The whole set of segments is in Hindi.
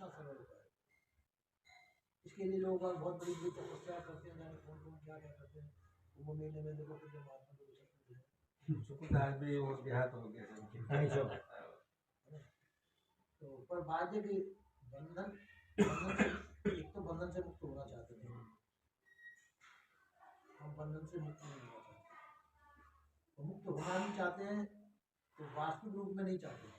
कितना सरल उपाय है। इसके लिए लोग बहुत बड़ी बड़ी तपस्या करते हैं, जाने कौन कौन क्या क्या करते हैं। वो महीने में देखो कितने महात्मा लोग सकते हैं, सुकुदार भी और देहात हो गया सब। तो पर बात है कि बंधन से एक तो बंधन से मुक्त होना चाहते हैं, हम बंधन से मुक्त नहीं होना चाहते। तो मुक्त होना नहीं चाहते हैं तो वास्तविक रूप में नहीं चाहते।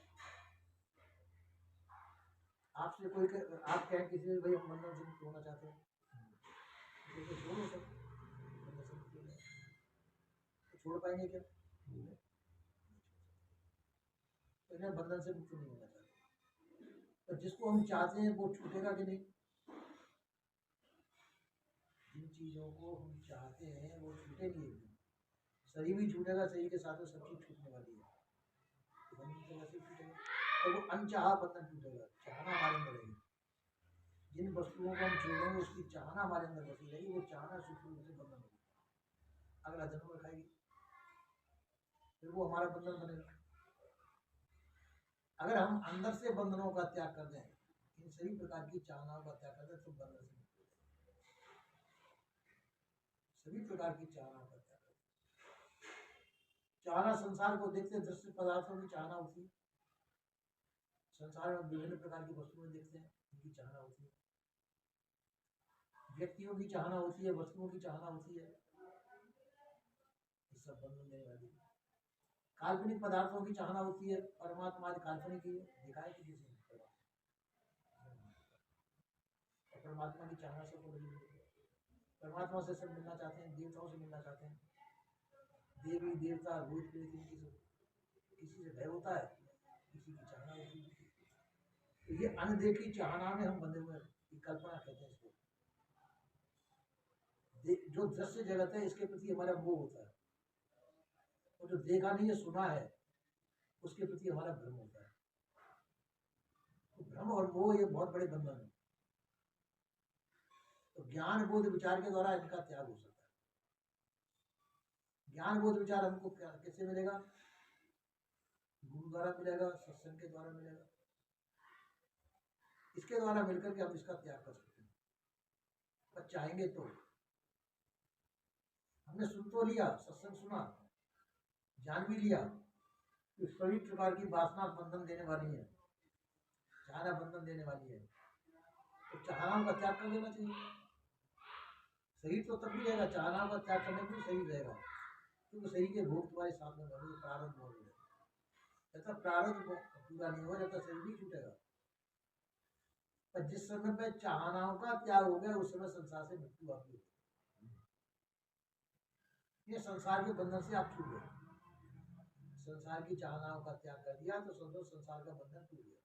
आपसे कोई आप कहें किसी से भाई हम बंधन से मुक्त होना चाहते हैं, तो छोड़ो सब, बंधन से मुक्त होना तो छोड़ पाएंगे क्या? तो इन्हें बंधन से मुक्त नहीं होना चाहते। तो जिसको हम चाहते हैं वो छूटेगा कि नहीं? जिन चीज़ों को हम चाहते हैं वो छूटेगी। शरीर भी छूटेगा, शरीर के साथ में सब चीज छूटने वाली है, तो बंधन से वैसे छूटेगा। तो वो अनचाहा बंधन टूटेगा, चाहना हमारे अंदर रहेगी। जिन वस्तुओं को हम छोड़ेंगे उसकी चाहना हमारे अंदर बसी रहेगी, वो चाहना सूक्ष्म रूप से बंधन होगी, अगला जन्म रखाएगी, फिर वो हमारा बंधन बनेगा। अगर हम अंदर से बंधनों का त्याग कर दें, इन सभी प्रकार की चाहनाओं का त्याग कर दें, तो बंधन से मुक्त हो जाएंगे। सभी प्रकार की चाहनाओं का त्याग कर दें। चाहना संसार को देखते दृश्य पदार्थों की चाहना होती है, संसार में विभिन्न प्रकार की वस्तुएं देखते हैं, उनकी चाहना होती है, व्यक्तियों की चाहना होती है, वस्तुओं की चाहना होती है, ये सब बंधन देने वाली है। काल्पनिक पदार्थों की चाहना होती है, परमात्मा आज काल्पनिक ही है, दिखाए कि किसी ने परमात्मा की चाहना सबको लगी हुई है। परमात्मा से सब मिलना चाहते हैं, देवताओं से मिलना चाहते हैं, देवी देवता भूत प्रेत इनकी सब, किसी से भय होता है, किसी की चाहना होती है। तो ये अनदेखी चाहना में हम बंधे हुए हैं, कल्पना कहते हैं इसको। जो दृश्य जगत है इसके प्रति हमारा मोह होता है, और जो देखा नहीं है सुना है उसके प्रति हमारा भ्रम होता है। तो भ्रम और मोह ये बहुत बड़े बंधन है। तो ज्ञान बोध विचार के द्वारा इनका त्याग हो सकता है। ज्ञान बोध विचार हमको कैसे मिलेगा? गुरु द्वारा मिलेगा, सत्संग के द्वारा मिलेगा, इसके द्वारा मिलकर के हम इसका त्याग कर सकते हैं, पर चाहेंगे तो। हमने सुन तो लिया, सत्संग सुना, जान भी लिया कि सभी प्रकार की वासना बंधन देने वाली है, चाहना बंधन देने वाली है, तो चाहनाओं का त्याग कर देना चाहिए। शरीर तो तब भी रहेगा, चाहनाओं का त्याग करने पर शरीर रहेगा, क्योंकि शरीर के भोग तुम्हारे साथ में बने, प्रारब्ध मौजूद है। जब तक प्रारब्ध पूरा नहीं हो, जब तक शरीर नहीं छूटेगा। पर जिस समय पे चाहनाओं का त्याग हो गया, उस समय संसार से मृत्यु आपकी होगी। ये संसार के बंधन से आप छूट गए, संसार की चाहनाओं का त्याग कर दिया तो समझो संसार का बंधन टूट गया।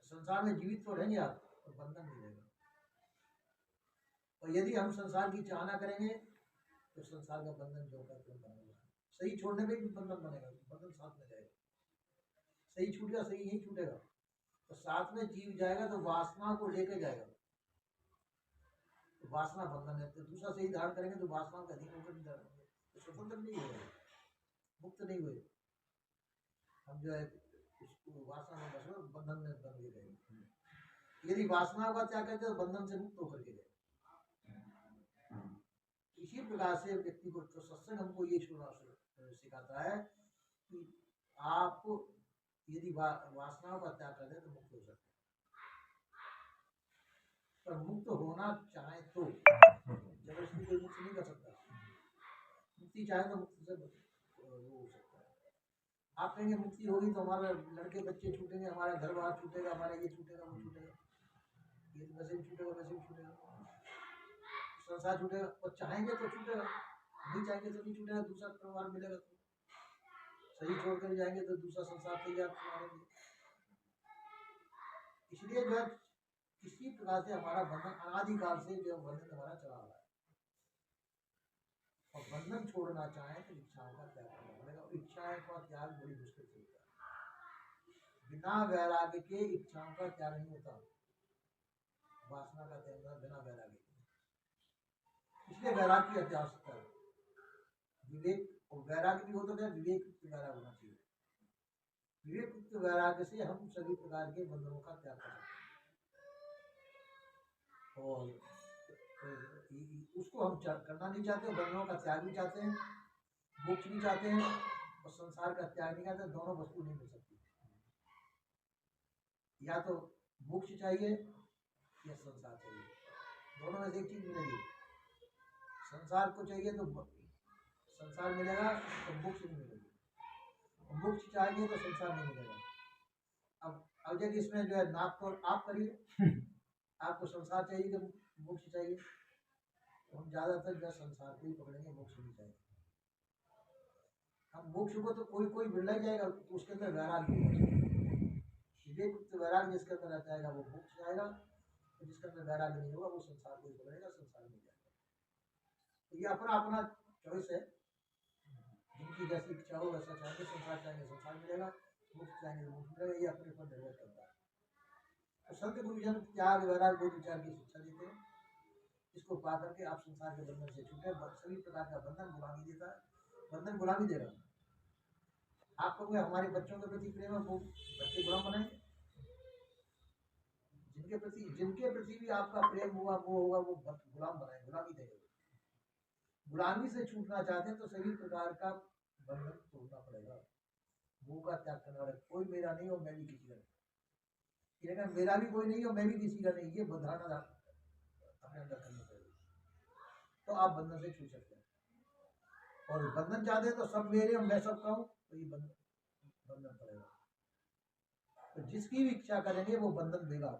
संसार में जीवित तो रहेंगे आप, तो बंधन नहीं रहेगा। और यदि हम संसार की चाहना करेंगे तो संसार का बंधन जो का तो बनेगा। सही छोड़ने में भी बंधन बनेगा, बंधन साथ में जाएगा। सही छूट गया, सही नहीं छूटेगा, तो साथ में जीव जाएगा तो वासना को लेकर जाएगा, तो वासना बंधन है। तो दूसरा सही धारण करेंगे तो वासनाओं का अधीन होकर नहीं धारण होंगे, तो स्वतंत्र नहीं हुए, मुक्त नहीं हुए, हम जो है उसको वासना में बस बंधन में बन गए। यदि वासनाओं का त्याग करते तो बंधन से मुक्त होकर के गए। इसी प्रकार से व्यक्ति को तो सत्संग हमको ये सिखाता है कि आप यदि वासनाओं का त्याग कर दे तो मुक्त हो सकते हैं। पर मुक्त होना चाहे तो जबरदस्ती कोई मुक्त नहीं कर सकता। मुक्ति चाहे तो मुक्त से वो हो सकता है। आप कहेंगे मुक्ति होगी तो हमारे लड़के बच्चे छूटेंगे, हमारा घर बार छूटेगा, हमारा ये छूटेगा, वो छूटेगा, ये वैसे भी छूटेगा, वैसे भी छूटेगा, संसार छूटेगा। और चाहेंगे तो छूटेगा, नहीं चाहेंगे तो नहीं छूटेगा। दूसरा परिवार मिलेगा तो सही छोड़ कर जाएंगे तो दूसरा संसार तैयार मारेंगे। इसलिए जो है किसी प्रकार से हमारा बंधन अनादिकाल से जो बंधन हमारा चला रहा है, और बंधन छोड़ना चाहे तो इच्छाओं का त्याग करना पड़ेगा। इच्छाएं का त्याग बड़ी मुश्किल से होता है, बिना वैराग्य के इच्छाओं का त्याग नहीं होता, वासना का त्याग बिना वैराग्य। इसलिए वैराग्य की अत्यावश्यकता है। विवेक और वैराग्य भी हो तो क्या, विवेक वैराग्य होना चाहिए। विवेक वैराग्य से हम सभी प्रकार के बंधनों का त्याग कर सकते हैं और उसको हम करना नहीं चाहते, बंधनों का त्याग भी चाहते हैं, मोक्ष भी चाहते हैं और संसार का त्याग नहीं चाहते। दोनों वस्तु नहीं मिल सकती, या तो मोक्ष चाहिए या संसार चाहिए, दोनों में से एक चीज मिलेगी। संसार को चाहिए तो संसार मिलेगा तो मोक्ष नहीं मिलेगी, मोक्ष चाहिए तो संसार नहीं मिलेगा। अब जब इसमें जो है नाप तो आप करिए, आपको संसार चाहिए कि मोक्ष चाहिए, तो हम ज्यादातर जो है संसार को ही पकड़ेंगे, मोक्ष नहीं चाहिए। हम मोक्ष को तो कोई कोई मिल ही जाएगा, तो उसके अंदर वैराग्य विवेक वैराग्य जिसके अंदर रह जाएगा वो मोक्ष जाएगा, तो जिसके अंदर वैराग्य नहीं होगा वो संसार को ही पकड़ेगा, संसार में जाएगा। तो ये अपना अपना चॉइस है, जिनकी जैसी इच्छा हो वैसा चाहेंगे, संसार चाहेंगे संसार मिलेगा, मोक्ष चाहेंगे तो मोक्ष मिलेगा, ये अपने पर निर्भर करता है। तो संत गुरुजन त्याग वैराग्य बोध विचार की शिक्षा देते हैं, इसको पा करके आप संसार के बंधन से छूटे। सभी प्रकार का बंधन गुलामी देता है, बंधन गुलामी देगा। आप कहोगे हमारे बच्चों के प्रति प्रेम है, वो बच्चे गुलाम बनाएंगे। जिनके प्रति भी आपका प्रेम हुआ वो होगा, वो गुलाम बनाए, गुलामी देगा। गुलामी से छूटना चाहते हैं तो सभी प्रकार का बंधन तोड़ना पड़ेगा, भूख का त्याग करना पड़ेगा। कोई मेरा नहीं हो मैं भी किसी का नहीं, मेरा भी कोई नहीं हो मैं भी किसी का नहीं, ये धारणा अपने अंदर करनी पड़ेगी, तो आप बंधन से छूट सकते हैं। और बंधन चाहते हैं तो सब मेरे और मैं सब कहूँ, तो ये बंधन पड़ेगा। तो जिसकी भी इच्छा करेंगे वो बंधन देगा।